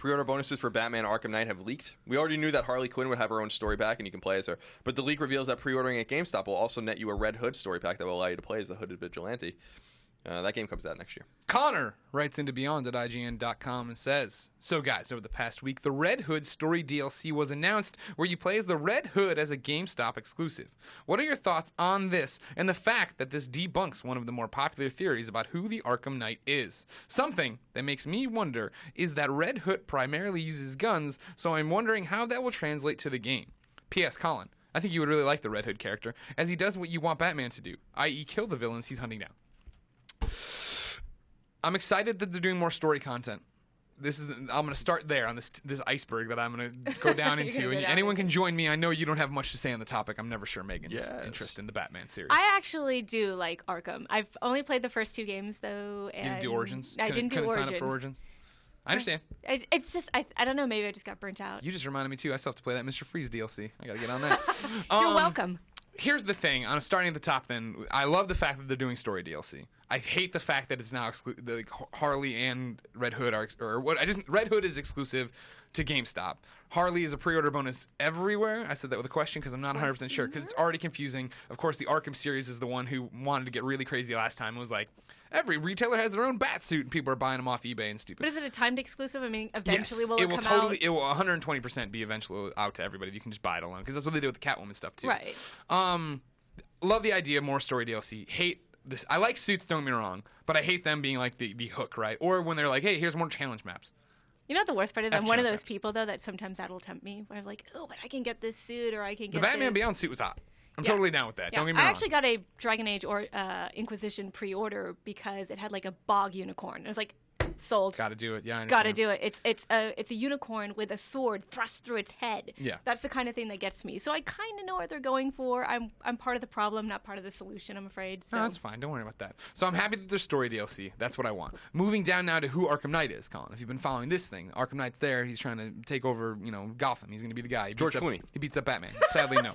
Pre-order bonuses for Batman Arkham Knight have leaked. We already knew that Harley Quinn would have her own story pack and you can play as her. But the leak reveals that pre-ordering at GameStop will also net you a Red Hood story pack that will allow you to play as the hooded vigilante. That game comes out next year. Connor writes into beyond.ign.com and says, so guys, over the past week, the Red Hood story DLC was announced where you play as the Red Hood as a GameStop exclusive. What are your thoughts on this and the fact that this debunks one of the more popular theories about who the Arkham Knight is? Something that makes me wonder is that Red Hood primarily uses guns, so I'm wondering how that will translate to the game. P.S. Colin, I think you would really like the Red Hood character, as he does what you want Batman to do, i.e. kill the villains he's hunting down. I'm excited that they're doing more story content. I'm going to start there on this iceberg that I'm going to go down into. And anyone can join me. I know you don't have much to say on the topic. I'm never sure Megan's interest in the Batman series. I actually do like Arkham. I've only played the first 2 games, though. And you didn't do Origins? I didn't do Origins. Sign up for Origins? I understand. It's just, I don't know, maybe I just got burnt out. You just reminded me, too. I still have to play that Mr. Freeze DLC. I got to get on that. You're welcome. Here's the thing. I'm starting at the top then. I love the fact that they're doing story DLC. I hate the fact that it's now like Harley and Red Hood are, Red Hood is exclusive to GameStop. Harley is a pre-order bonus everywhere. I said that with a question because I'm not 100% sure because it's already confusing. Of course, the Arkham series is the one who wanted to get really crazy last time. It was like, every retailer has their own bat suit and people are buying them off eBay and stupid. But is it a timed exclusive? I mean, eventually yes, will it come out? It will 120% be eventually out to everybody. You can just buy it alone because that's what they do with the Catwoman stuff too. Right. Love the idea of more story DLC. Hate this. I like suits, don't get me wrong, but I hate them being like the hook, right? Or when they're like, hey, here's more challenge maps. You know what the worst part is? I'm one of those people, though, that sometimes that'll tempt me. Where I'm like, oh, but I can get this suit or I can get the Batman this. Beyond suit was hot. I'm totally down with that. Yeah. Don't get me wrong. I actually got a Dragon Age or Inquisition pre-order because it had like a bog unicorn. I was like, sold. Got to do it. Yeah, I understand. Got to do it. It's a unicorn with a sword thrust through its head. Yeah. That's the kind of thing that gets me. So I kind of know what they're going for. I'm part of the problem, not part of the solution, I'm afraid. So. No, that's fine. Don't worry about that. So I'm happy that there's story DLC. That's what I want. Moving down now to who Arkham Knight is, Colin. If you've been following this thing, Arkham Knight's there. He's trying to take over, Gotham. He's going to be the guy. George Clooney. He beats up Batman. Sadly, no.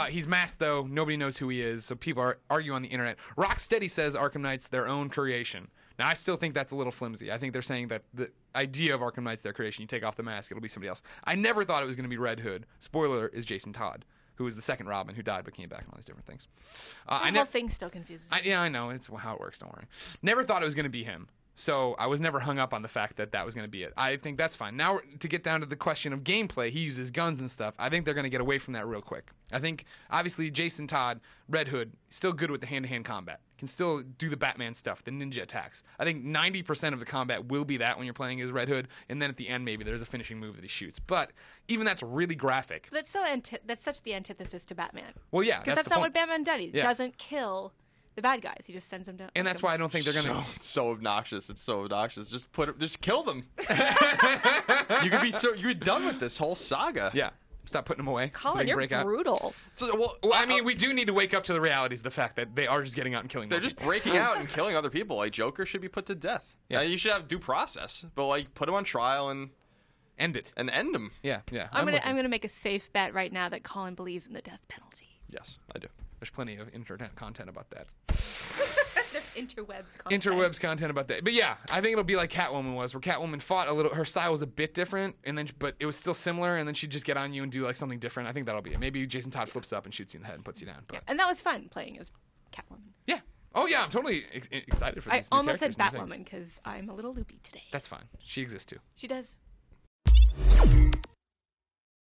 He's masked, though. Nobody knows who he is, so people are arguing on the internet. Rocksteady says Arkham Knight's their own creation. Now, I still think that's a little flimsy. I think they're saying that the idea of Arkham Knight's their creation. You take off the mask, it'll be somebody else. I never thought it was going to be Red Hood. Spoiler is Jason Todd, who was the second Robin who died but came back and all these different things. The whole thing still confuses me. I know. It's how it works. Don't worry. Never thought it was going to be him. So I was never hung up on the fact that that was going to be it. I think that's fine. Now, to get down to the question of gameplay, he uses guns and stuff. I think they're going to get away from that real quick. I think, obviously, Jason Todd, Red Hood, still good with the hand-to-hand combat. Can still do the Batman stuff, the ninja attacks. I think 90% of the combat will be that when you're playing as Red Hood, and then at the end, maybe there's a finishing move that he shoots. But even that's really graphic. That's such the antithesis to Batman. Well, yeah, because that's not what Batman does. He doesn't kill the bad guys. He just sends them down. And that's why I don't think they're gonna. So obnoxious. It's so obnoxious. Just kill them. You're done with this whole saga. Yeah. Stop putting them away. Colin, you're brutal. So, well, I mean, we do need to wake up to the realities of the fact that they are just getting out and killing. They're just breaking out and killing other people. Like Joker should be put to death. Yeah, you should have due process, but like put him on trial and end it and end him. Yeah. I'm gonna make a safe bet right now that Colin believes in the death penalty. Yes, I do. There's plenty of internet content about that. There's interwebs content about that. But yeah, I think it'll be like Catwoman was, where Catwoman fought a little. Her style was a bit different, but it was still similar. And then she'd just get on you and do like something different. I think that'll be it. Maybe Jason Todd flips up and shoots you in the head and puts you down. But. Yeah, and that was fun playing as Catwoman. Yeah. Oh yeah, I'm totally excited for these. I almost said Batwoman because I'm a little loopy today. That's fine. She exists too. She does.